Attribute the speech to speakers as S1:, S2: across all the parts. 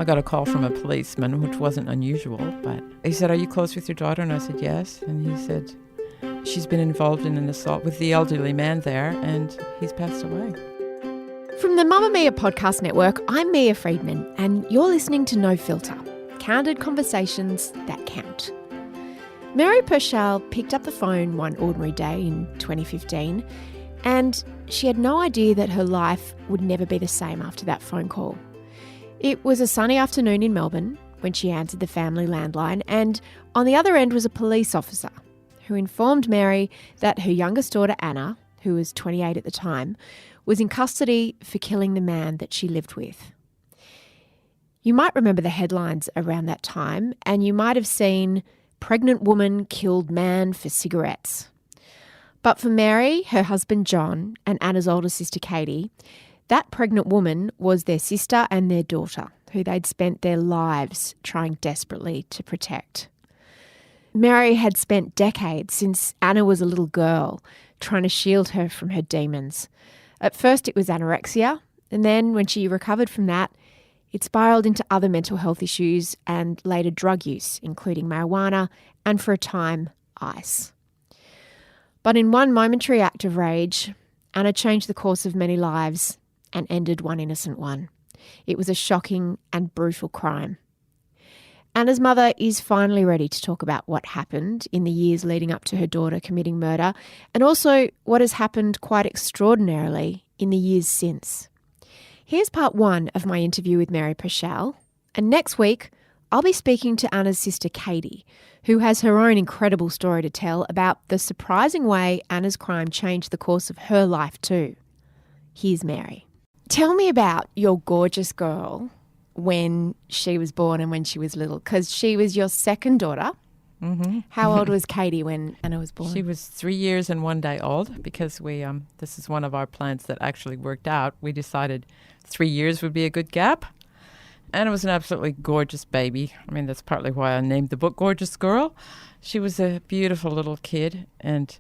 S1: I got a call from a policeman, which wasn't unusual, but he said, "Are you close with your daughter?" And I said, "Yes." And he said, "She's been involved in an assault with the elderly man there, and he's passed away."
S2: From the Mamma Mia podcast network, I'm Mia Friedman, and you're listening to No Filter, candid conversations that count. Mary Pershall picked up the phone one ordinary day in 2015, and she had no idea that her life would never be the same after that phone call. It was a sunny afternoon in Melbourne when she answered the family landline, and on the other end was a police officer who informed Mary that her youngest daughter Anna, who was 28 at the time, was in custody for killing the man that she lived with. You might remember the headlines around that time, and you might have seen "Pregnant Woman Killed Man for Cigarettes." But for Mary, her husband John, and Anna's older sister Katie, that pregnant woman was their sister and their daughter, who they'd spent their lives trying desperately to protect. Mary had spent decades since Anna was a little girl trying to shield her from her demons. At first it was anorexia, and then when she recovered from that, it spiralled into other mental health issues and later drug use, including marijuana and, for a time, ice. But in one momentary act of rage, Anna changed the course of many lives and ended one innocent one. It was a shocking and brutal crime. Anna's mother is finally ready to talk about what happened in the years leading up to her daughter committing murder, and also what has happened quite extraordinarily in the years since. Here's part one of my interview with Mary Pershall, and next week I'll be speaking to Anna's sister Katie, who has her own incredible story to tell about the surprising way Anna's crime changed the course of her life too. Here's Mary. Tell me about your gorgeous girl when she was born and when she was little, because she was your second daughter.
S1: Mm-hmm.
S2: How old was Katie when Anna was born?
S1: She was 3 years and 1 day old, because we this is one of our plans that actually worked out. We decided 3 years would be a good gap. Anna was an absolutely gorgeous baby. I mean, that's partly why I named the book Gorgeous Girl. She was a beautiful little kid, and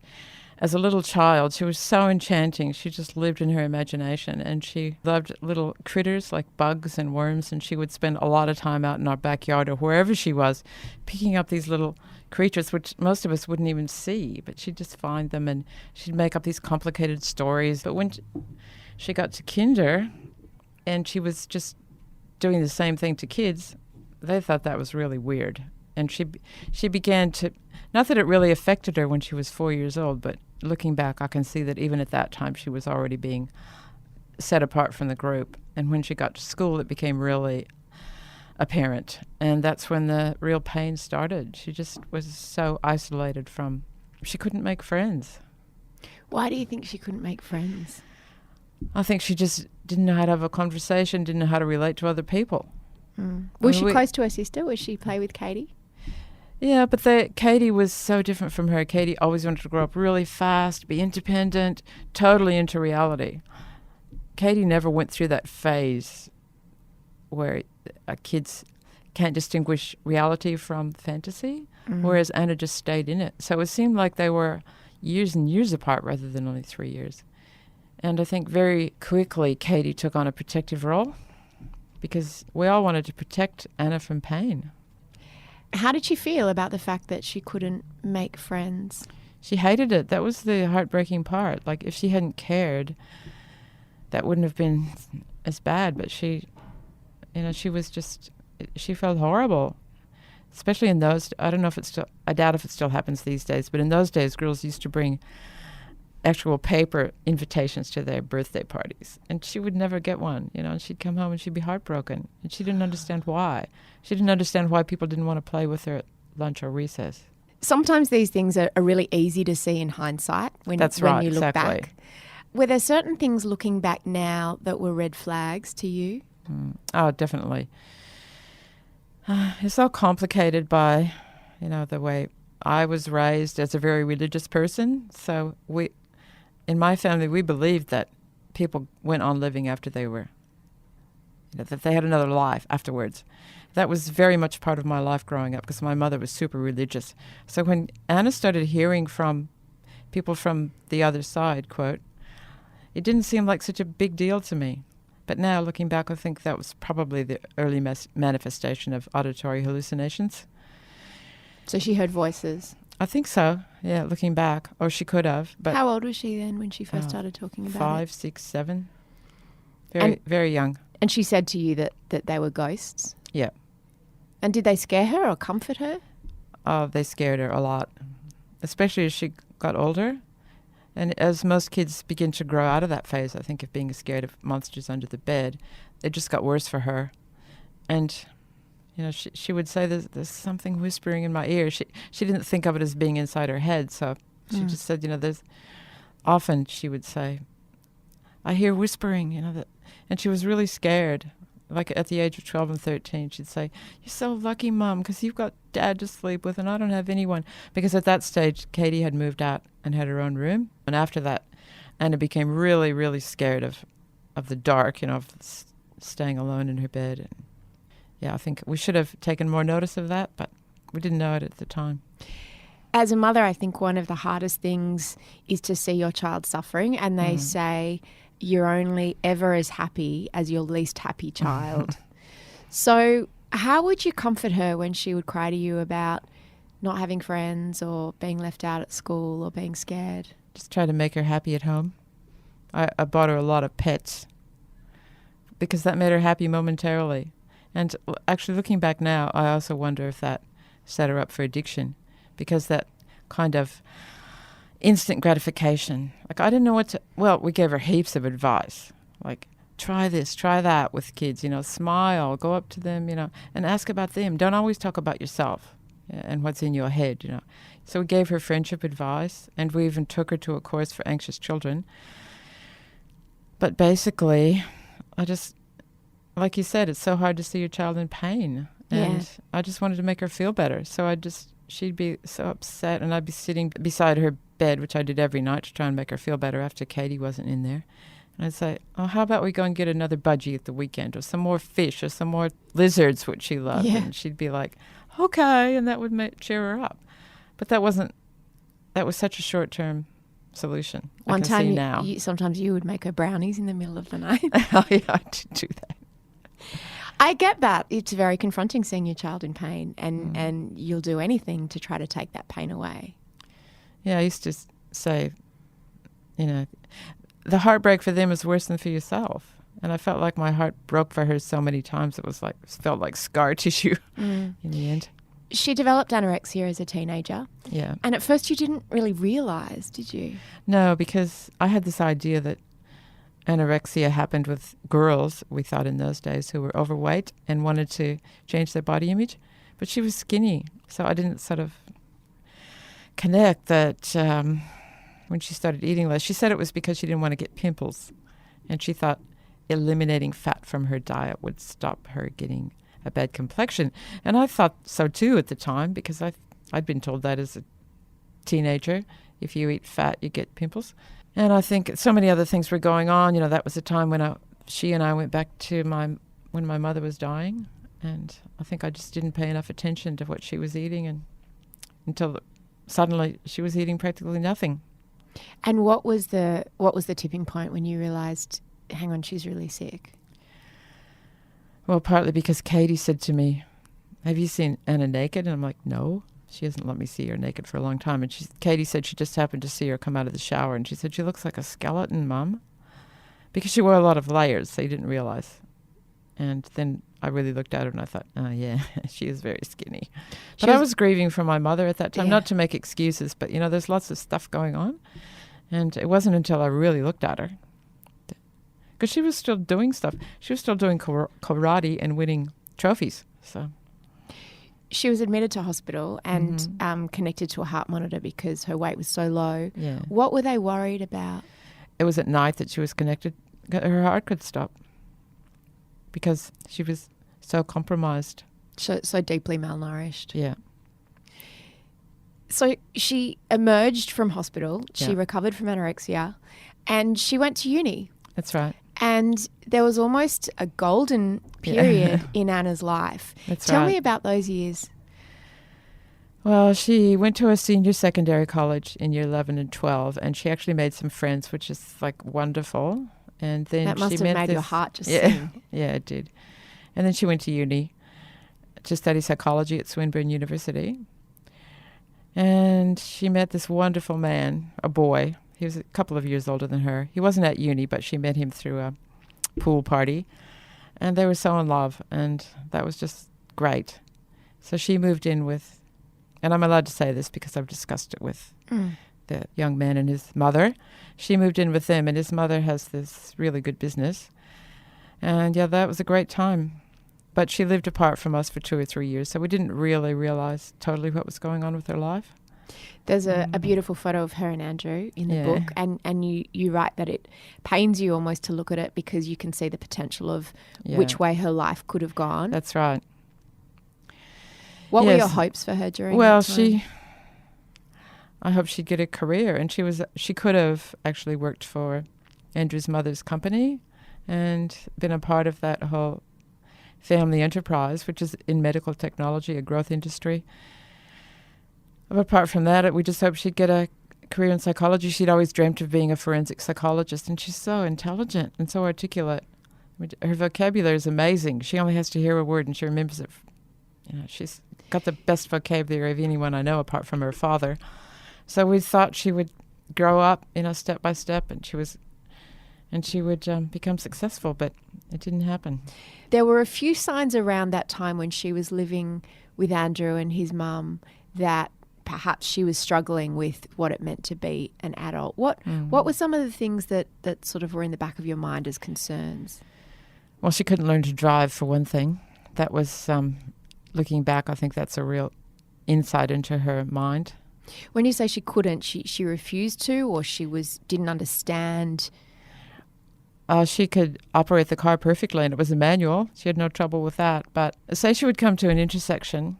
S1: as a little child, she was so enchanting. She just lived in her imagination, and she loved little critters like bugs and worms, and she would spend a lot of time out in our backyard or wherever she was picking up these little creatures, which most of us wouldn't even see, but she'd just find them, and she'd make up these complicated stories. But when she got to kinder and she was just doing the same thing to kids, they thought that was really weird. And she began to, not that it really affected her when she was 4 years old, but looking back, I can see that even at that time she was already being set apart from the group. And when she got to school, it became really apparent. And that's when the real pain started. She just was so isolated from, she couldn't make friends.
S2: Why do you think she couldn't make friends?
S1: I think she just didn't know how to have a conversation, didn't know how to relate to other people.
S2: Was she close to her sister? Was she play with Katie?
S1: Yeah, but Katie was so different from her. Katie always wanted to grow up really fast, be independent, totally into reality. Katie never went through that phase where kids can't distinguish reality from fantasy, whereas Anna just stayed in it. So it seemed like they were years and years apart rather than only 3 years. And I think very quickly Katie took on a protective role because we all wanted to protect Anna from pain.
S2: How did she feel about the fact that she couldn't make friends?
S1: She hated it. That was the heartbreaking part. Like, if she hadn't cared, that wouldn't have been as bad. But she was just, she felt horrible. Especially in those, I don't know if it's still, I doubt if it still happens these days, but in those days, girls used to bring actual paper invitations to their birthday parties. And she would never get one, and she'd come home and she'd be heartbroken. And she didn't understand why. She didn't understand why people didn't want to play with her at lunch or recess.
S2: Sometimes these things are really easy to see in hindsight when you look back. Were there certain things looking back now that were red flags to you?
S1: Oh, definitely. It's all complicated by, the way I was raised as a very religious person. So in my family, we believed that people went on living after they were, that they had another life afterwards. That was very much part of my life growing up because my mother was super religious. So when Anna started hearing from people from the other side, quote, it didn't seem like such a big deal to me. But now, looking back, I think that was probably the early manifestation of auditory hallucinations.
S2: So she heard voices.
S1: I think so, yeah, looking back. Or she could have. But
S2: how old was she then when she first started talking about
S1: 5, 6, 7. Very young.
S2: And she said to you that they were ghosts?
S1: Yeah.
S2: And did they scare her or comfort her?
S1: Oh, they scared her a lot, especially as she got older. And as most kids begin to grow out of that phase, I think, of being scared of monsters under the bed, it just got worse for her. And, she would say, there's something whispering in my ear. She didn't think of it as being inside her head, so she just said, often she would say, I hear whispering, and she was really scared. Like at the age of 12 and 13, she'd say, you're so lucky, Mum, because you've got Dad to sleep with and I don't have anyone. Because at that stage, Katie had moved out and had her own room. And after that, Anna became really, really scared of the dark, of staying alone in her bed. And I think we should have taken more notice of that, but we didn't know it at the time.
S2: As a mother, I think one of the hardest things is to see your child suffering, and they say you're only ever as happy as your least happy child. So how would you comfort her when she would cry to you about not having friends or being left out at school or being scared?
S1: Just try to make her happy at home. I bought her a lot of pets because that made her happy momentarily. And actually, looking back now, I also wonder if that set her up for addiction, because that kind of instant gratification. Like, I didn't know what to... Well, we gave her heaps of advice. Like, try this, try that with kids, smile, go up to them, and ask about them. Don't always talk about yourself and what's in your head, So we gave her friendship advice, and we even took her to a course for anxious children. But basically, I just... Like you said, it's so hard to see your child in pain. And I just wanted to make her feel better. So she'd be so upset, and I'd be sitting beside her bed, which I did every night to try and make her feel better after Katie wasn't in there. And I'd say, oh, how about we go and get another budgie at the weekend, or some more fish, or some more lizards, which she loved. Yeah. And she'd be like, okay, and that would cheer her up. But that was such a short-term solution.
S2: One time,
S1: now.
S2: Sometimes you would make her brownies in the middle of the night.
S1: Oh, yeah, I did do that.
S2: I get that. It's very confronting seeing your child in pain, and you'll do anything to try to take that pain away. Yeah,
S1: I used to say, the heartbreak for them is worse than for yourself. And I felt like my heart broke for her so many times. It felt like scar tissue in the end.
S2: She developed anorexia as a teenager.
S1: Yeah.
S2: And at first you didn't really realise, did you?
S1: No, because I had this idea that anorexia happened with girls, we thought in those days, who were overweight and wanted to change their body image. But she was skinny, so I didn't sort of connect that when she started eating less. She said it was because she didn't want to get pimples, and she thought eliminating fat from her diet would stop her getting a bad complexion. And I thought so too at the time, because I'd been told that as a teenager. If you eat fat, you get pimples. And I think so many other things were going on. That was the time when she and I went back to when my mother was dying, and I think I just didn't pay enough attention to what she was eating, and until suddenly she was eating practically nothing.
S2: And what was the tipping point when you realised, hang on, she's really sick?
S1: Well, partly because Katie said to me, have you seen Anna naked? And I'm like, no. She hasn't let me see her naked for a long time. And Katie said she just happened to see her come out of the shower, and she said, she looks like a skeleton, Mum. Because she wore a lot of layers, so you didn't realize. And then I really looked at her and I thought, oh, yeah, she is very skinny. But I was grieving for my mother at that time, not to make excuses, but, there's lots of stuff going on. And it wasn't until I really looked at her. Because she was still doing stuff. She was still doing karate and winning trophies, so...
S2: She was admitted to hospital and connected to a heart monitor because her weight was so low.
S1: Yeah.
S2: What were they worried about?
S1: It was at night that she was connected. Her heart could stop because she was so compromised.
S2: So deeply malnourished.
S1: Yeah.
S2: So she emerged from hospital. She recovered from anorexia, and she went to uni.
S1: That's right.
S2: And there was almost a golden period in Anna's life. Tell me about those years.
S1: Well, she went to a senior secondary college in year 11 and 12, and she actually made some friends, which is like wonderful. And then
S2: that must
S1: she
S2: have made your heart just
S1: yeah,
S2: sing.
S1: Yeah, it did. And then she went to uni to study psychology at Swinburne University. And she met this wonderful man, a boy. He was a couple of years older than her. He wasn't at uni, but she met him through a pool party. And they were so in love, and that was just great. So she moved in with, and I'm allowed to say this because I've discussed it with the young man and his mother. She moved in with them, and his mother has this really good business. And yeah, that was a great time. But she lived apart from us for 2 or 3 years, so we didn't really realize totally what was going on with her life.
S2: There's a beautiful photo of her and Andrew in the book, and you write that it pains you almost to look at it because you can see the potential of which way her life could have gone.
S1: That's right.
S2: What were your hopes for her during that time?
S1: I hope she'd get a career, and she could have actually worked for Andrew's mother's company and been a part of that whole family enterprise, which is in medical technology, a growth industry. But apart from that, we just hope she'd get a career in psychology. She'd always dreamt of being a forensic psychologist, and she's so intelligent and so articulate. Her vocabulary is amazing. She only has to hear a word and she remembers it. She's got the best vocabulary of anyone I know apart from her father. So we thought she would grow up, step by step, and she would become successful, but it didn't happen.
S2: There were a few signs around that time when she was living with Andrew and his mum that perhaps she was struggling with what it meant to be an adult. What were some of the things that sort of were in the back of your mind as concerns?
S1: Well, she couldn't learn to drive, for one thing. That was, looking back, I think that's a real insight into her mind.
S2: When you say she couldn't, she refused to, or she didn't understand?
S1: She could operate the car perfectly, and it was a manual. She had no trouble with that. But say she would come to an intersection,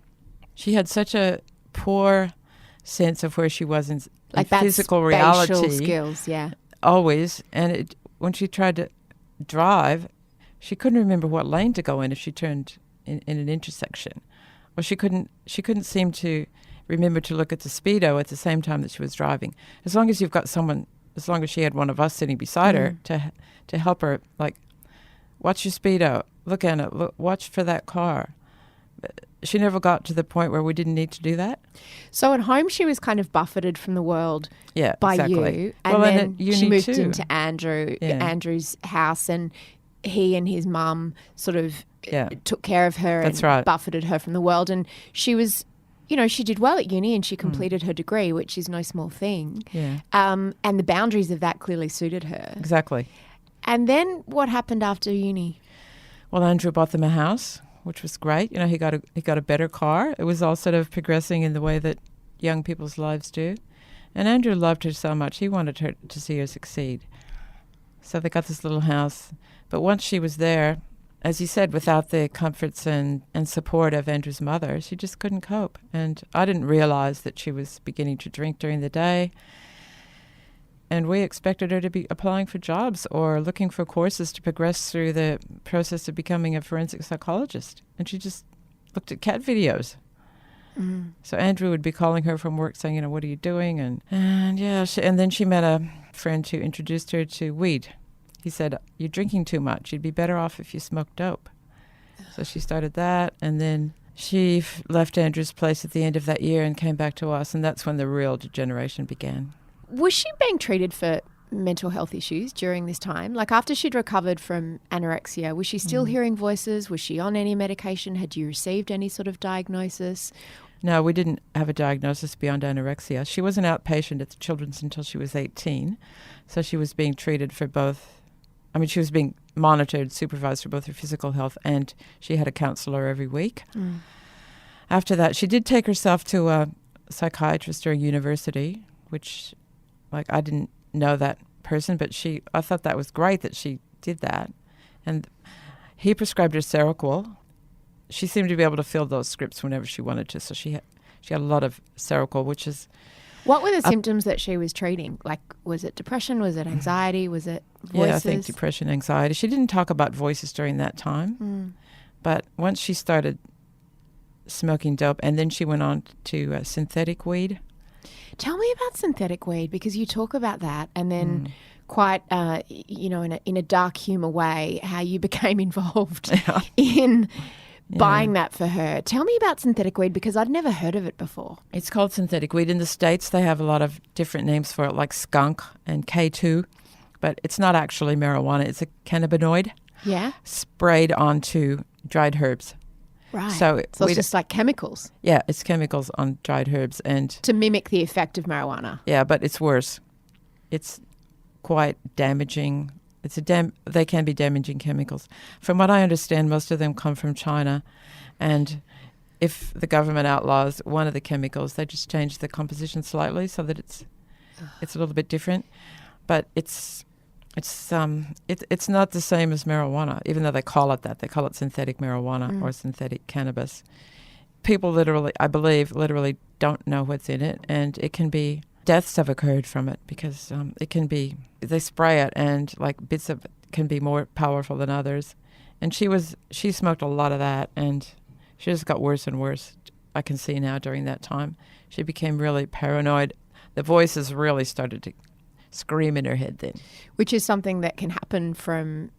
S1: she had such a poor sense of where she was in physical reality.
S2: Spatial skills, yeah.
S1: Always. And when she tried to drive, she couldn't remember what lane to go in if she turned in an intersection. Or she couldn't seem to remember to look at the speedo at the same time that she was driving. As long as you've got someone, as long as she had one of us sitting beside her to help her, like, watch your speedo, look at it, watch for that car. She never got to the point where we didn't need to do that.
S2: So at home she was kind of buffeted from the world by
S1: exactly.
S2: you. And then she moved into Andrew's house, and he and his mum sort of took care of her and buffeted her from the world. And she was, she did well at uni and she completed her degree, which is no small thing.
S1: Yeah.
S2: And the boundaries of that clearly suited her.
S1: Exactly.
S2: And then what happened after uni?
S1: Well, Andrew bought them a house, which was great. He got a better car. It was all sort of progressing in the way that young people's lives do. And Andrew loved her so much. He wanted her to see her succeed. So they got this little house. But once she was there, as you said, without the comforts and support of Andrew's mother, she just couldn't cope. And I didn't realize that she was beginning to drink during the day. And we expected her to be applying for jobs or looking for courses to progress through the process of becoming a forensic psychologist. And she just looked at cat videos. So Andrew would be calling her from work saying, what are you doing? And then she met a friend who introduced her to weed. He said, you're drinking too much. You'd be better off if you smoked dope. So she started that, and then she left Andrew's place at the end of that year and came back to us, and that's when the real degeneration began.
S2: Was she being treated for mental health issues during this time? Like after she'd recovered from anorexia, was she still hearing voices? Was she on any medication? Had you received any sort of diagnosis?
S1: No, we didn't have a diagnosis beyond anorexia. She was an outpatient at the Children's until she was 18, so she was being treated for both. She was being monitored, supervised for both her physical health, and she had a counselor every week. After that, she did take herself to a psychiatrist during university, which, I didn't know that person, but I thought that was great that she did that. And he prescribed her Seroquel. She seemed to be able to fill those scripts whenever she wanted to, so she had a lot of Seroquel, which is...
S2: What were the symptoms that she was treating? Like, was it depression? Was it anxiety? Was it voices?
S1: Yeah, I think depression, anxiety. She didn't talk about voices during that time. But once she started smoking dope, and then she went on to synthetic weed.
S2: Tell me about synthetic weed, because you talk about that, and then quite, in a dark humour way, how you became involved in buying that for her. Tell me about synthetic weed, because I'd never heard of it before.
S1: It's called synthetic weed. In the States, they have a lot of different names for it, like skunk and K2, but it's not actually marijuana. It's a cannabinoid sprayed onto dried herbs.
S2: Right. So it's just like chemicals.
S1: Yeah, it's chemicals on dried herbs. And
S2: to mimic the effect of marijuana.
S1: Yeah, but it's worse. It's quite damaging. They can be damaging chemicals. From what I understand, most of them come from China, and if the government outlaws one of the chemicals, they just change the composition slightly so that it's a little bit different. But it's not the same as marijuana, even though they call it that. They call it synthetic marijuana or synthetic cannabis. People I believe, literally don't know what's in it, and it can be. Deaths have occurred from it because they spray it, and like bits of it can be more powerful than others. And she smoked a lot of that, and she just got worse and worse. I can see now during that time. She became really paranoid. The voices really started to scream in her head then.
S2: Which is something that can happen from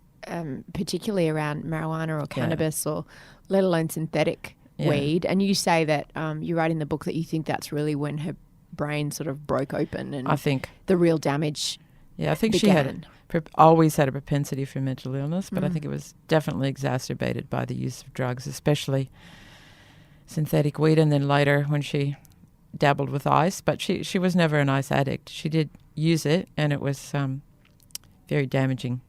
S2: particularly around marijuana or cannabis or let alone synthetic weed. And you say that you write in the book that you think that's really when her brain sort of broke open and
S1: I think
S2: the real damage
S1: I think
S2: began.
S1: She always had a propensity for mental illness, but I think it was definitely exacerbated by the use of drugs, especially synthetic weed, and then later when she dabbled with ice. But she was never an ice addict. She did use it, and it was very damaging.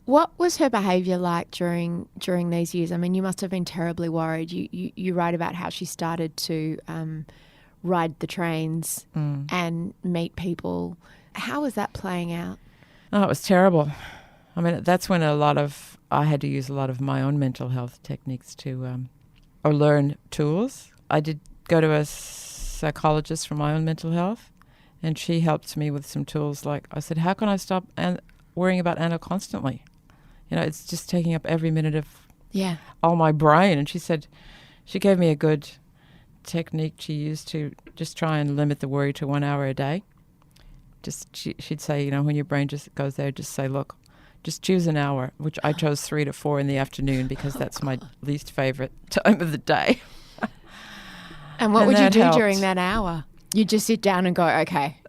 S2: What was her behaviour like during these years? I mean, you must have been terribly worried. You write about how she started to ride the trains and meet people. How was that playing out?
S1: Oh, it was terrible. I mean, that's when I had to use a lot of my own mental health techniques or learn tools. I did go to a psychologist for my own mental health, and she helped me with some tools. Like I said, how can I stop worrying about Anna constantly? It's just taking up every minute of all my brain. And she gave me a good technique she used to just try and limit the worry to 1 hour a day. She'd say, when your brain just goes there, just say, look, just choose an hour, which I chose 3 to 4 in the afternoon because that's my least favorite time of the day.
S2: And what would you do during that hour? You just sit down and go, okay.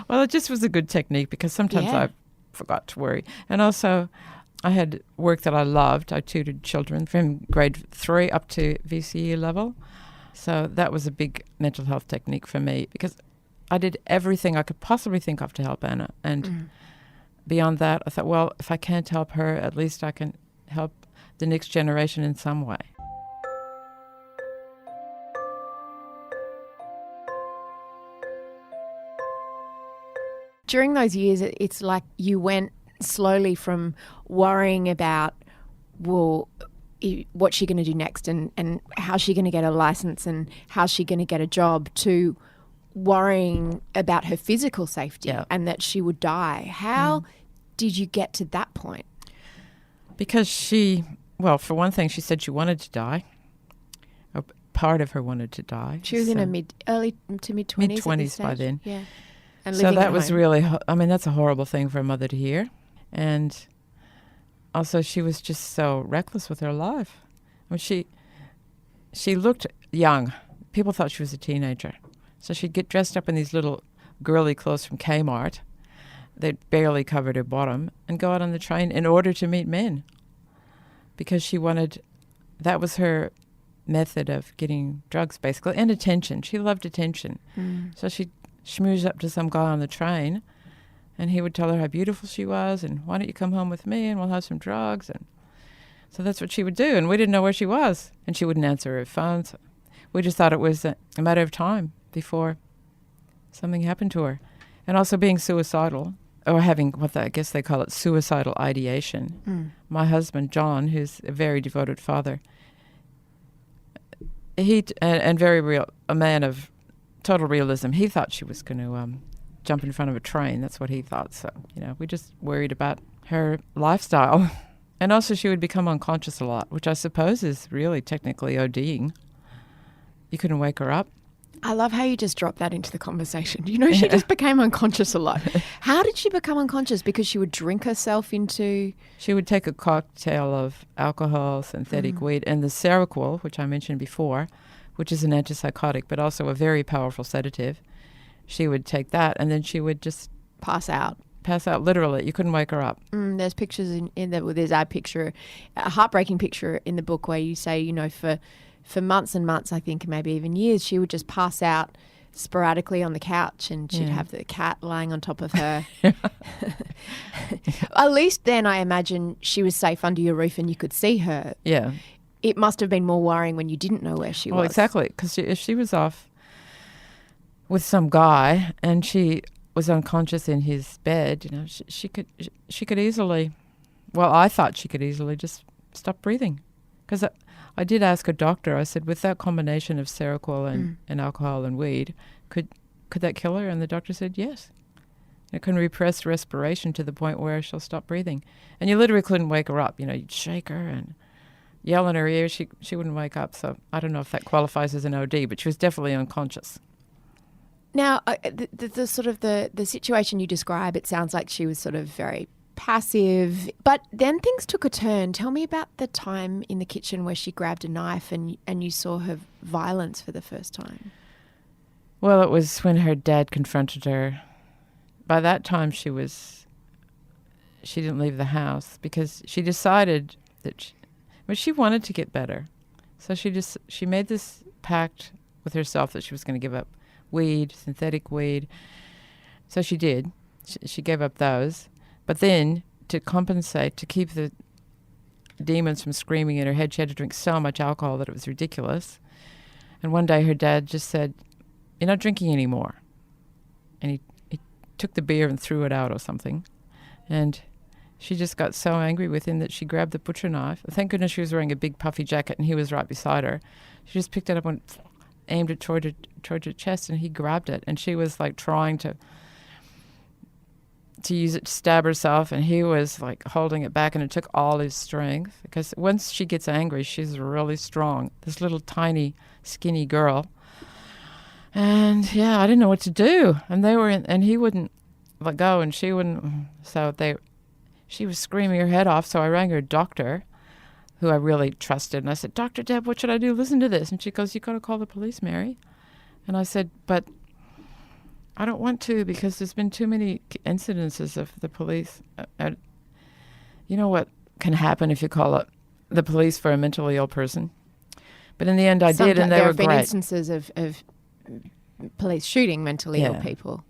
S1: Well, it just was a good technique because sometimes I forgot to worry. And also I had work that I loved. I tutored children from grade 3 up to VCE level. So that was a big mental health technique for me because I did everything I could possibly think of to help Anna. And beyond that, I thought, well, if I can't help her, at least I can help the next generation in some way.
S2: During those years, it's like you went slowly from worrying about, what's she going to do next and how's she going to get a license and how's she going to get a job, to worrying about her physical safety and that she would die. How did you get to that point? Because
S1: for one thing, she said she wanted to die. Or part of her wanted to die.
S2: She was in her early to mid-20s.
S1: Mid-20s by then.
S2: Yeah. And
S1: so that was really, that's a horrible thing for a mother to hear. And also she was just so reckless with her life. I mean, she looked young. People thought she was a teenager. So she'd get dressed up in these little girly clothes from Kmart that barely covered her bottom and go out on the train in order to meet men. Because that was her method of getting drugs, basically, and attention. She loved attention. So she'd schmooze up to some guy on the train, and he would tell her how beautiful she was, and why don't you come home with me and we'll have some drugs. And so that's what she would do, and we didn't know where she was, and she wouldn't answer her phone. So we just thought it was a matter of time before something happened to her. And also being suicidal, or having what I guess they call it suicidal ideation. My husband, John, who's a very devoted father, and very real, a man of total realism, he thought she was going to jump in front of a train. That's what he thought. So, we just worried about her lifestyle. And also she would become unconscious a lot, which I suppose is really technically ODing. You couldn't wake her up.
S2: I love how you just dropped that into the conversation. You know, she just became unconscious a lot. How did she become unconscious? Because she would drink herself into...
S1: She would take a cocktail of alcohol, synthetic weed, and the Seroquel, which I mentioned before, which is an antipsychotic, but also a very powerful sedative. She would take that, and then she would just...
S2: Pass out,
S1: literally. You couldn't wake her up.
S2: There's pictures there's a heartbreaking picture in the book where you say, you know, for months and months, I think maybe even years, she would just pass out sporadically on the couch, and she'd have the cat lying on top of her. At least then I imagine she was safe under your roof and you could see her.
S1: Yeah.
S2: It must have been more worrying when you didn't know where she was.
S1: Well, exactly, because if she was off with some guy and she was unconscious in his bed, you know, she could easily, well, I thought she could easily just stop breathing. Because I did ask a doctor, I said, with that combination of Seroquel and alcohol and weed, could that kill her? And the doctor said, yes. It can repress respiration to the point where she'll stop breathing. And you literally couldn't wake her up. You know, you'd shake her and yell in her ear. She wouldn't wake up. So I don't know if that qualifies as an OD, but she was definitely unconscious.
S2: Now, the sort of the situation you describe, it sounds like she was sort of very passive, but then things took a turn. Tell me about the time in the kitchen where she grabbed a knife and you saw her violence for the first time.
S1: Well, it was when her dad confronted her. By that time, she didn't leave the house because she decided that she wanted to get better. So she made this pact with herself that she was going to give up weed, synthetic weed. So she did. She gave up those. But then, to compensate, to keep the demons from screaming in her head, she had to drink so much alcohol that it was ridiculous. And one day her dad just said, "You're not drinking anymore." And he took the beer and threw it out or something. And she just got so angry with him that she grabbed the butcher knife. Thank goodness she was wearing a big puffy jacket and he was right beside her. She just picked it up and aimed it toward her chest, and he grabbed it. And she was like trying to use it to stab herself, and he was like holding it back, and it took all his strength, because once she gets angry, she's really strong. This little tiny, skinny girl. And yeah, I didn't know what to do. And and he wouldn't let go, and she wouldn't. So she was screaming her head off. So I rang her doctor, who I really trusted, and I said, "Dr. Deb, what should I do? Listen to this." And she goes, "You got to call the police, Mary." And I said, "But I don't want to, because there's been too many incidences of the police. You know what can happen if you call up the police for a mentally ill person?" But in the end, I did, and they were great.
S2: There have been instances of police shooting mentally ill people.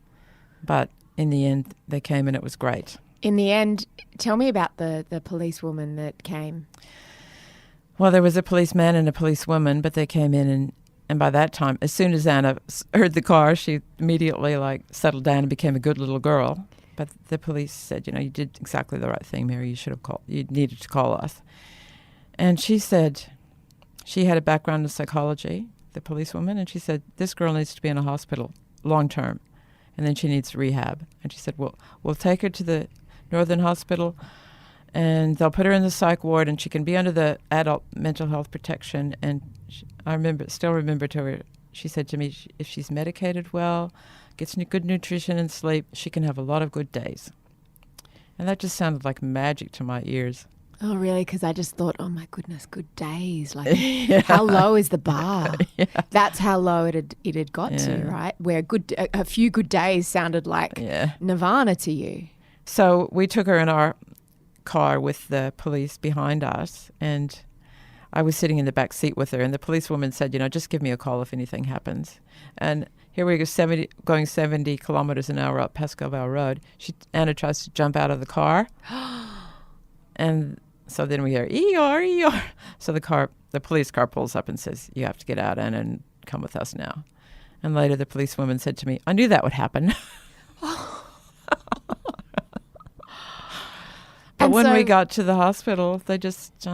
S1: But in the end, they came, and it was great.
S2: In the end, tell me about the policewoman that came.
S1: Well, there was a policeman and a policewoman, but they came in, and by that time, as soon as Anna heard the car, she immediately settled down and became a good little girl. But the police said, "You did exactly the right thing, Mary. You should have called. You needed to call us." And she said she had a background in psychology, the policewoman, and she said, "This girl needs to be in a hospital long term, and then she needs rehab." And she said, "Well, we'll take her to the Northern Hospital, and they'll put her in the psych ward, and she can be under the adult mental health protection." And I still remember to her, she said to me, if she's medicated well, gets good nutrition and sleep, she can have a lot of good days. And that just sounded like magic to my ears.
S2: Oh, really? Because I just thought, oh my goodness, good days. How low is the bar? Yeah. That's how low it had got to, right? Where a few good days sounded like nirvana to you.
S1: So we took her in our car with the police behind us, and I was sitting in the back seat with her, and the policewoman said, "Just give me a call if anything happens." And here we go, going 70 kilometers an hour up Pascalville Road. Anna tries to jump out of the car, and so then we hear ER, ER. So the police car pulls up and says, "You have to get out, Anna, and come with us now." And later the policewoman said to me, "I knew that would happen." But when we got to the hospital, they just,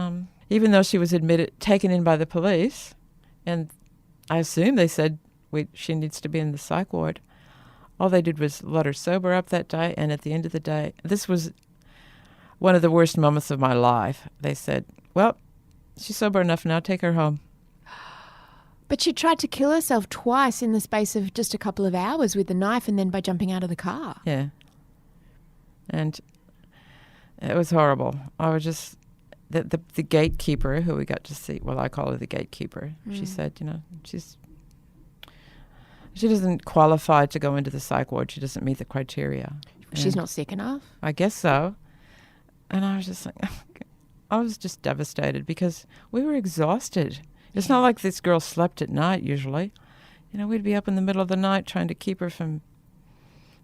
S1: even though she was taken in by the police, and I assume they said she needs to be in the psych ward, all they did was let her sober up that day. And at the end of the day, this was one of the worst moments of my life. They said, "Well, she's sober enough now, take her home."
S2: But she tried to kill herself twice in the space of just a couple of hours with the knife and then by jumping out of the car.
S1: Yeah. And it was horrible. I was just... The gatekeeper who we got to see, well, I call her the gatekeeper, she said, she doesn't qualify to go into the psych ward. She doesn't meet the criteria.
S2: She's not sick enough?
S1: I guess so. And I was just like, I was just devastated because we were exhausted. It's not like this girl slept at night usually. We'd be up in the middle of the night trying to keep her from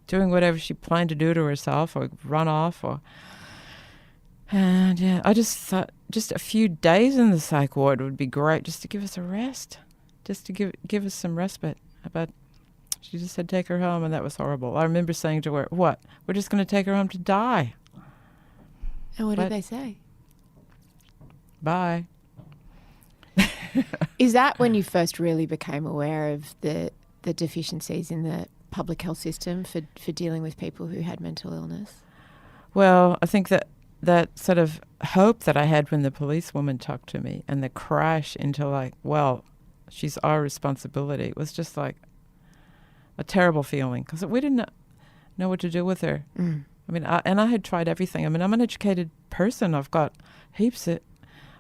S1: doing whatever she planned to do to herself or run off or... And yeah, I just thought just a few days in the psych ward would be great, just to give us a rest, just to give us some respite. But she just said take her home, and that was horrible. I remember saying to her, "What? We're just going to take her home to die."
S2: And what did they say?
S1: Bye.
S2: Is that when you first really became aware of the deficiencies in the public health system for dealing with people who had mental illness?
S1: Well, I think that sort of hope that I had when the policewoman talked to me and the crash into like, well, she's our responsibility, was just like a terrible feeling because we didn't know what to do with her. I mean, I had tried everything. I mean, I'm an educated person. I've got heaps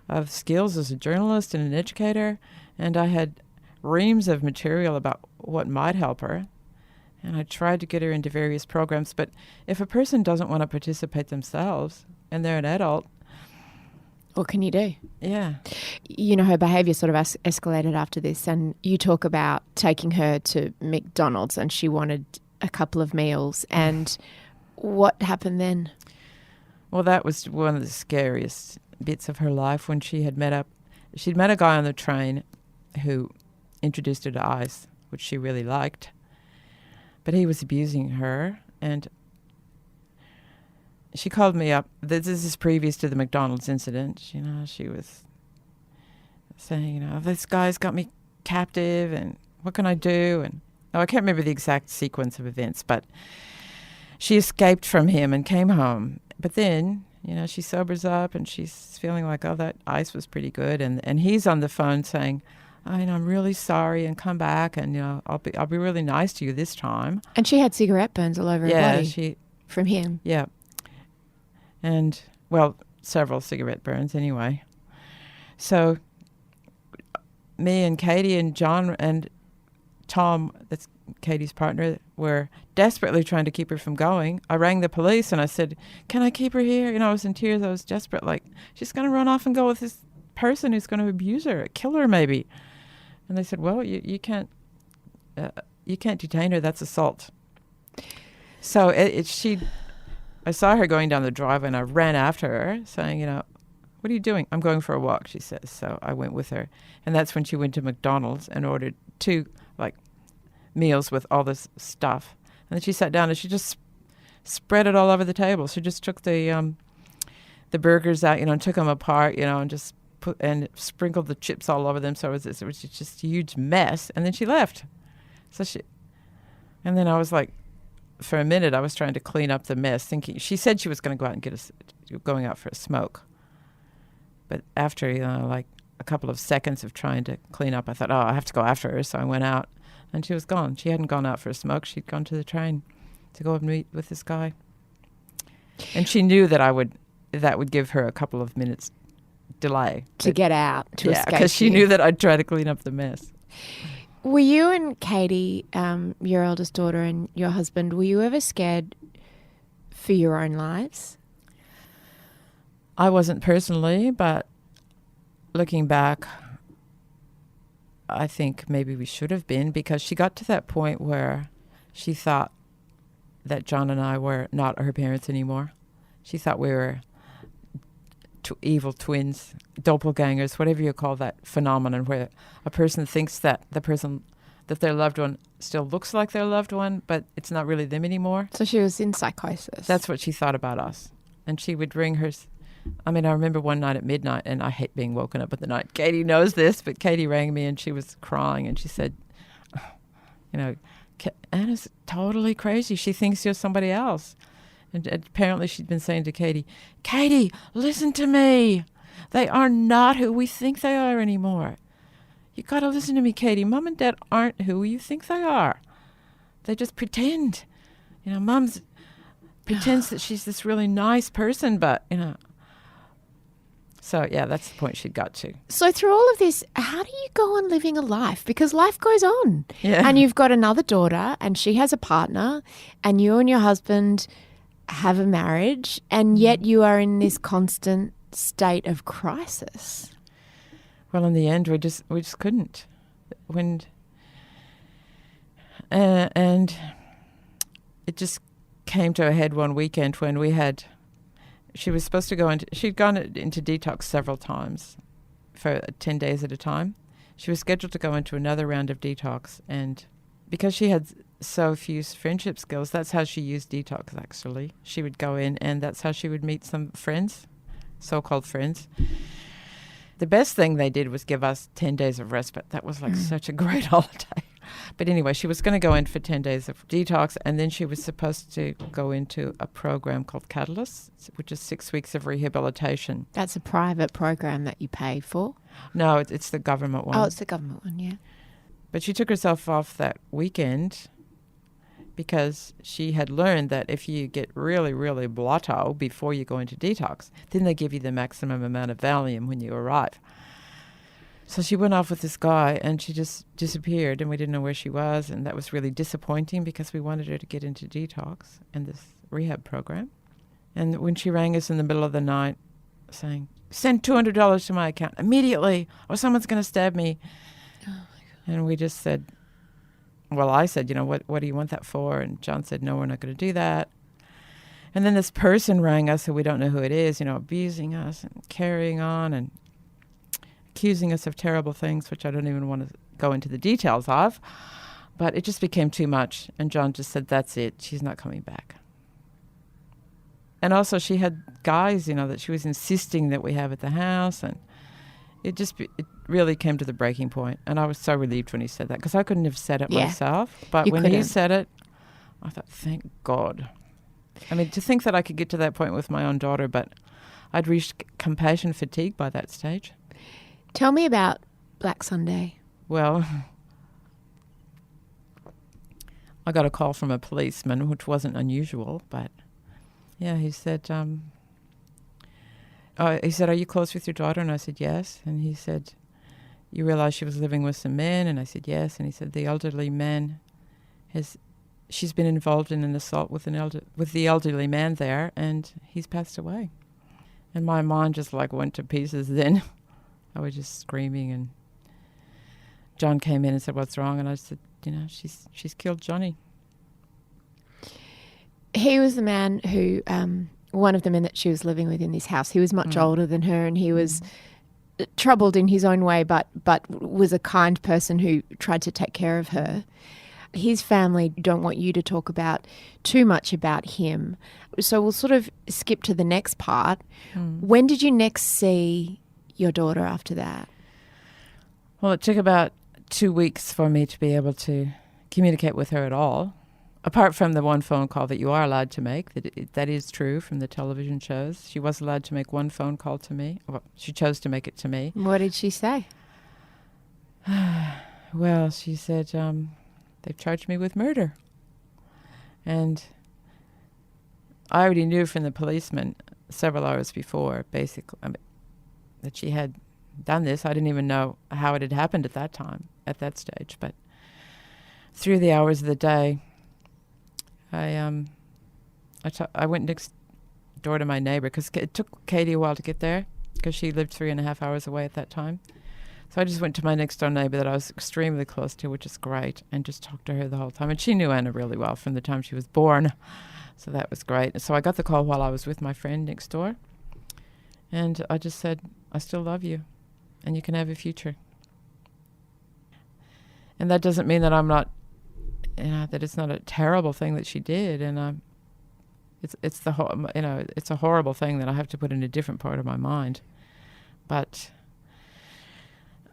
S1: of skills as a journalist and an educator, and I had reams of material about what might help her. And I tried to get her into various programs. But if a person doesn't want to participate themselves and they're an adult...
S2: What can you do?
S1: Yeah.
S2: Her behaviour sort of escalated after this, and you talk about taking her to McDonald's and she wanted a couple of meals. And what happened then? Well,
S1: that was one of the scariest bits of her life when she'd met a guy on the train who introduced her to ice, which she really liked. But he was abusing her, and she called me up. This is previous to the McDonald's incident. She was saying, this guy's got me captive, and what can I do? And I can't remember the exact sequence of events, but she escaped from him and came home. But then, she sobers up, and she's feeling like, oh, that ice was pretty good. And he's on the phone saying, I'm really sorry, and come back, and I'll be really nice to you this time.
S2: And she had cigarette burns all over her body. From him.
S1: Yeah, and well, several cigarette burns anyway. So, me and Katie and John and Tom, that's Katie's partner, were desperately trying to keep her from going. I rang the police and I said, "Can I keep her here?" I was in tears. I was desperate, like she's going to run off and go with this person who's going to abuse her, kill her maybe. And they said, well, you can't detain her. That's assault. So I saw her going down the driveway and I ran after her saying, what are you doing? I'm going for a walk, she says. So I went with her. And that's when she went to McDonald's and ordered 2 meals with all this stuff. And then she sat down and she just spread it all over the table. She just took the burgers out, and took them apart, and just and sprinkled the chips all over them, so it was just a huge mess. And then she left. And then I was like, for a minute, I was trying to clean up the mess, thinking she said she was going to go out and going out for a smoke. But after a couple of seconds of trying to clean up, I thought, I have to go after her. So I went out, and she was gone. She hadn't gone out for a smoke. She'd gone to the train to go and meet with this guy. And she knew that that would give her a couple of minutes delay
S2: to get out, to escape.
S1: Because she knew that I'd try to clean up the mess.
S2: Were you and Katie, your eldest daughter, and your husband, were you ever scared for your own lives?
S1: I wasn't personally, but looking back, I think maybe we should have been, because she got to that point where she thought that John and I were not her parents anymore. She thought we were evil twins, doppelgangers, whatever you call that phenomenon where a person thinks that that their loved one still looks like their loved one, but it's not really them anymore.
S2: So she was in psychosis.
S1: That's what she thought about us. And she would ring her... I remember one night at midnight, and I hate being woken up at the night. Katie knows this, but Katie rang me and she was crying and she said, Anna's totally crazy. She thinks you're somebody else. And apparently she'd been saying to Katie, listen to me. They are not who we think they are anymore. You got to listen to me, Katie. Mom and Dad aren't who you think they are. They just pretend. Mom's pretends that she's this really nice person, but, So, yeah, that's the point she'd got to.
S2: So through all of this, how do you go on living a life? Because life goes on.
S1: Yeah.
S2: And you've got another daughter and she has a partner and you and your husband have a marriage and yet you are in this constant state of crisis.
S1: Well, in the end, we just couldn't. And it just came to a head one weekend when she was supposed to she'd gone into detox several times for 10 days at a time. She was scheduled to go into another round of detox, and because she had so few friendship skills, that's how she used detox, actually. She would go in, and that's how she would meet some friends, so-called friends. The best thing they did was give us 10 days of respite. That was such a great holiday. But anyway, she was going to go in for 10 days of detox, and then she was supposed to go into a program called Catalyst, which is 6 weeks of rehabilitation.
S2: That's a private program that you pay for?
S1: No, it's the government one.
S2: Oh, it's the government one, yeah.
S1: But she took herself off that weekend because she had learned that if you get really, really blotto before you go into detox, then they give you the maximum amount of Valium when you arrive. So she went off with this guy and she just disappeared and we didn't know where she was, and that was really disappointing because we wanted her to get into detox and this rehab program. And when she rang us in the middle of the night saying, "Send $200 to my account immediately or someone's going to stab me." Oh my God. And we just said, well, I said, what do you want that for? And John said, no, we're not going to do that. And then this person rang us who we don't know who it is, abusing us and carrying on and accusing us of terrible things, which I don't even want to go into the details of. But it just became too much. And John just said, that's it. She's not coming back. And also she had guys, that she was insisting that we have at the house. And it really came to the breaking point. And I was so relieved when he said that because I couldn't have said it myself. But when he said it, I thought, thank God. I mean, to think that I could get to that point with my own daughter, but I'd reached compassion fatigue by that stage.
S2: Tell me about Black Sunday.
S1: Well, I got a call from a policeman, which wasn't unusual, but yeah, he said, are you close with your daughter? And I said, yes. And he said, you realize she was living with some men? And I said, yes. And he said, the elderly man she's been involved in an assault with the elderly man there, and he's passed away. And my mind just went to pieces then. I was just screaming, and John came in and said, what's wrong? And I said, she's killed Johnny.
S2: He was the man who, one of the men that she was living with in this house, he was much older than her, and he was troubled in his own way, but was a kind person who tried to take care of her. His family don't want you to talk about too much about him. So we'll sort of skip to the next part. When did you next see your daughter after that?
S1: Well, it took about 2 weeks for me to be able to communicate with her at all. Apart from the one phone call that you are allowed to make, that is true from the television shows. She was allowed to make one phone call to me. Well, she chose to make it to me.
S2: What did she say?
S1: Well, she said, they've charged me with murder. And I already knew from the policeman several hours before, basically, that she had done this. I didn't even know how it had happened at that time, at that stage. But through the hours of the day, I went next door to my neighbor because it took Katie a while to get there because she lived 3.5 hours away at that time. So I just went to my next door neighbor that I was extremely close to, which is great, and just talked to her the whole time. And she knew Anna really well from the time she was born. So that was great. So I got the call while I was with my friend next door. And I just said, I still love you and you can have a future. And that doesn't mean that I'm not, that it's not a terrible thing that she did. And it's a horrible thing that I have to put in a different part of my mind. But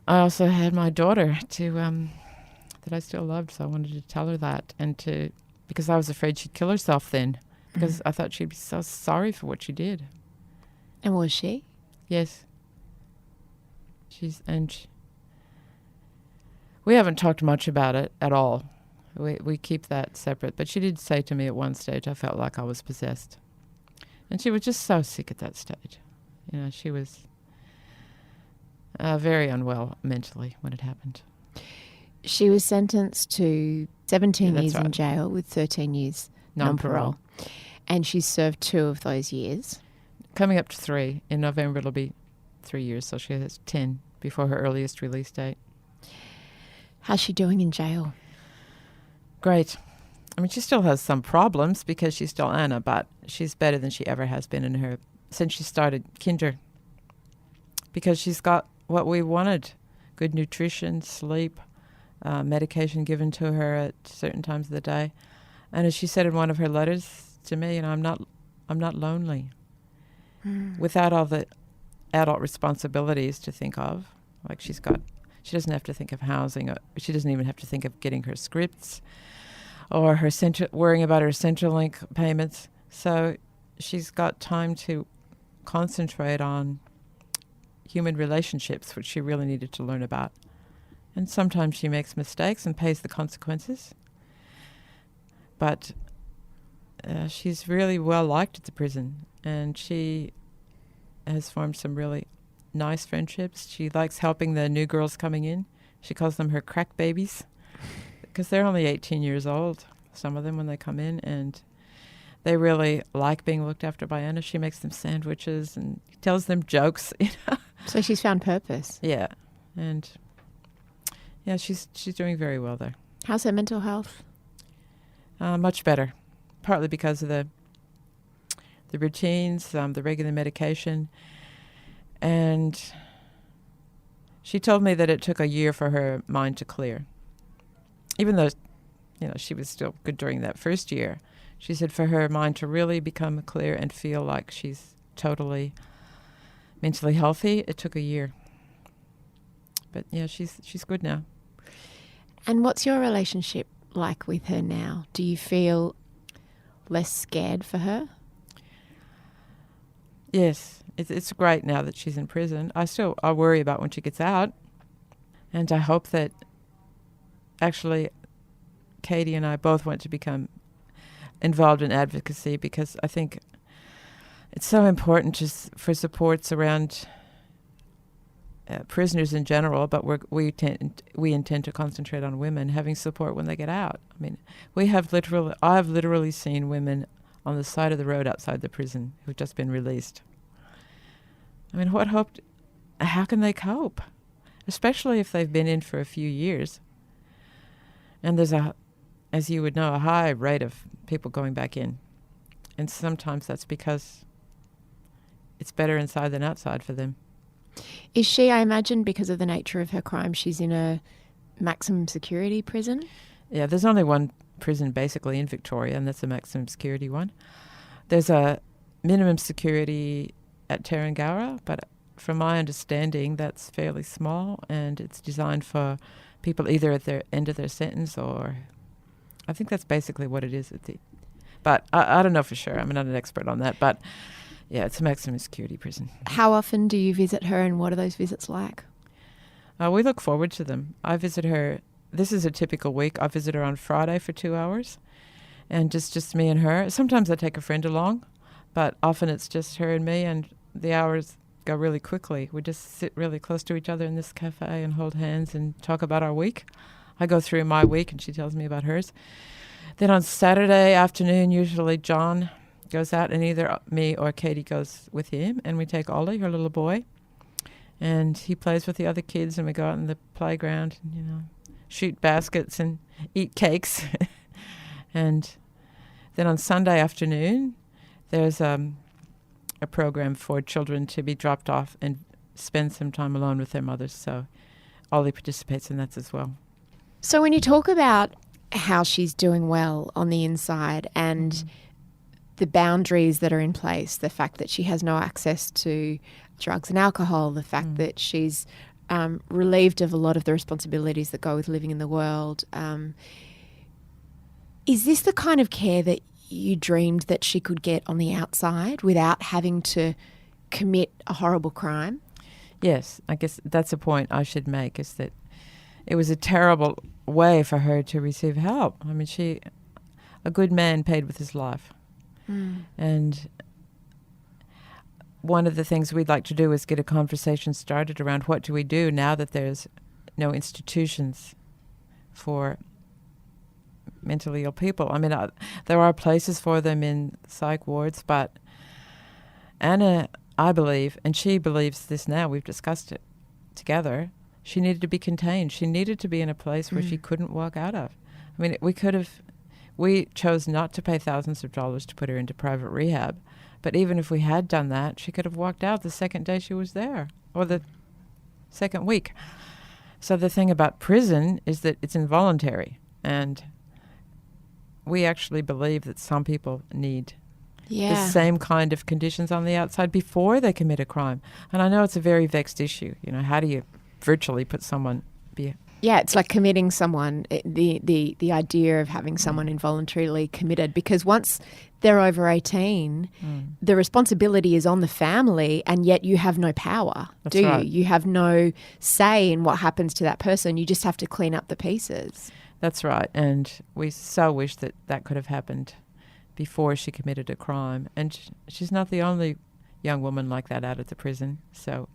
S1: I also had my daughter that I still loved, so I wanted to tell her that, because I was afraid she'd kill herself then, because I thought she'd be so sorry for what she did.
S2: And was she?
S1: Yes. We haven't talked much about it at all. We keep that separate. But she did say to me at one stage, I felt like I was possessed. And she was just so sick at that stage. She was very unwell mentally when it happened.
S2: She was sentenced to 17 years
S1: right.
S2: in jail with 13 years
S1: Non-parole.
S2: And she served 2 of those years.
S1: Coming up to 3. In November it'll be 3 years, so she has 10 before her earliest release date.
S2: How's she doing in jail?
S1: Great. I mean, she still has some problems because she's still Anna, but she's better than she ever has been since she started kinder. Because she's got what we wanted: good nutrition, sleep, medication given to her at certain times of the day. And as she said in one of her letters to me, I'm not lonely. Without all the adult responsibilities to think of. Like she doesn't have to think of housing. She doesn't even have to think of getting her scripts or worrying about her Centrelink payments. So she's got time to concentrate on human relationships, which she really needed to learn about. And sometimes she makes mistakes and pays the consequences. But she's really well liked at the prison, and she has formed some really nice friendships. She likes helping the new girls coming in. She calls them her crack babies because they're only 18 years old, some of them, when they come in, and they really like being looked after by Anna. She makes them sandwiches and tells them jokes.
S2: So she's found purpose.
S1: Yeah. And yeah, she's doing very well there.
S2: How's her mental health?
S1: Much better, partly because of the routines, the regular medication. And she told me that it took a year for her mind to clear. Even though, she was still good during that first year. She said for her mind to really become clear and feel like she's totally mentally healthy, it took a year. But yeah, she's good now.
S2: And what's your relationship like with her now? Do you feel less scared for her?
S1: Yes, it's great now that she's in prison. I worry about when she gets out, and I hope that actually Katie and I both want to become involved in advocacy, because I think it's so important for supports around prisoners in general, but we intend to concentrate on women having support when they get out. I mean, I've literally seen women on the side of the road outside the prison who've just been released. I mean, how can they cope? Especially if they've been in for a few years. And there's as you would know, a high rate of people going back in. And sometimes that's because it's better inside than outside for them.
S2: Is she, I imagine, because of the nature of her crime, she's in a maximum security prison?
S1: Yeah, there's only one prison basically in Victoria, and that's a maximum security one. There's a minimum security at Tarrangara, but from my understanding, that's fairly small, and it's designed for people either at their end of their sentence, or I think that's basically what it is. But I don't know for sure. I'm not an expert on that, but yeah, it's a maximum security prison.
S2: How often do you visit her, and what are those visits like?
S1: We look forward to them. I visit her. This is a typical week. I visit her on Friday for 2 hours, and just me and her. Sometimes I take a friend along, but often it's just her and me, and the hours go really quickly. We just sit really close to each other in this cafe and hold hands and talk about our week. I go through my week and she tells me about hers. Then on Saturday afternoon, usually John goes out, and either me or Katie goes with him, and we take Ollie, her little boy, and he plays with the other kids, and we go out in the playground and, shoot baskets and eat cakes. And then on Sunday afternoon, there's a program for children to be dropped off and spend some time alone with their mothers. So Ollie participates in that as well.
S2: So when you talk about how she's doing well on the inside and the boundaries that are in place, the fact that she has no access to drugs and alcohol, the fact that she's relieved of a lot of the responsibilities that go with living in the world, is this the kind of care that you dreamed that she could get on the outside without having to commit a horrible crime?
S1: Yes, I guess that's a point I should make, is that it was a terrible way for her to receive help. I mean, a good man paid with his life. And one of the things we'd like to do is get a conversation started around what do we do now that there's no institutions for mentally ill people. I mean, there are places for them in psych wards, but Anna, I believe, and she believes this now, we've discussed it together, she needed to be contained. She needed to be in a place where she couldn't walk out of. I mean, we chose not to pay thousands of dollars to put her into private rehab, but even if we had done that, she could have walked out the second day she was there, or the second week. So the thing about prison is that it's involuntary, and we actually believe that some people need the same kind of conditions on the outside before they commit a crime. And I know it's a very vexed issue. You know, how do you virtually put someone...
S2: Yeah, it's like committing someone, the idea of having someone involuntarily committed, because once they're over 18, the responsibility is on the family, and yet you have no power,
S1: That's right.
S2: you? You have no say in what happens to that person. You just have to clean up the pieces.
S1: That's right. And we so wish that that could have happened before she committed a crime. And she's not the only young woman like that out of the prison. So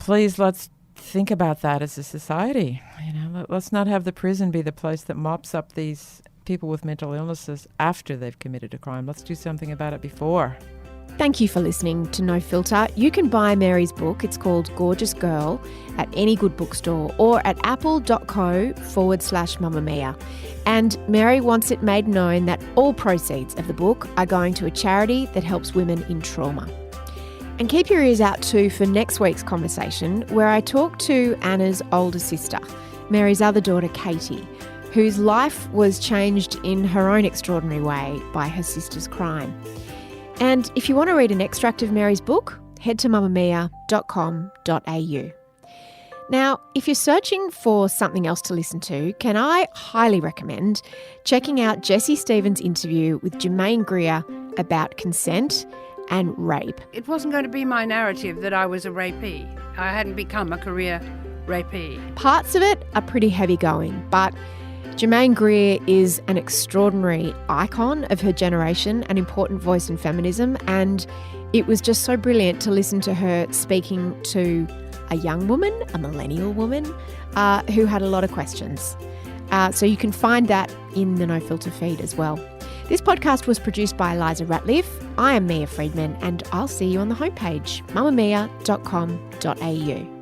S1: please, let's think about that as a society. You know, let's not have the prison be the place that mops up these people with mental illnesses after they've committed a crime. Let's do something about it before.
S2: Thank you for listening to No Filter. You can buy Mary's book, it's called Gorgeous Girl, at any good bookstore or at apple.co/Mamamia. And Mary wants it made known that all proceeds of the book are going to a charity that helps women in trauma. And keep your ears out too for next week's conversation, where I talk to Anna's older sister, Mary's other daughter, Katie, whose life was changed in her own extraordinary way by her sister's crime. And if you want to read an extract of Mary's book, head to mamamia.com.au. Now, if you're searching for something else to listen to, can I highly recommend checking out Jessie Stevens' interview with Germaine Greer about consent and rape.
S3: It wasn't going to be my narrative that I was a rapee. I hadn't become a career rapee.
S2: Parts of it are pretty heavy going, but Germaine Greer is an extraordinary icon of her generation, an important voice in feminism, and it was just so brilliant to listen to her speaking to a young woman, a millennial woman, who had a lot of questions. So you can find that in the No Filter feed as well. This podcast was produced by Eliza Ratliff. I am Mia Friedman, and I'll see you on the homepage, mamamia.com.au.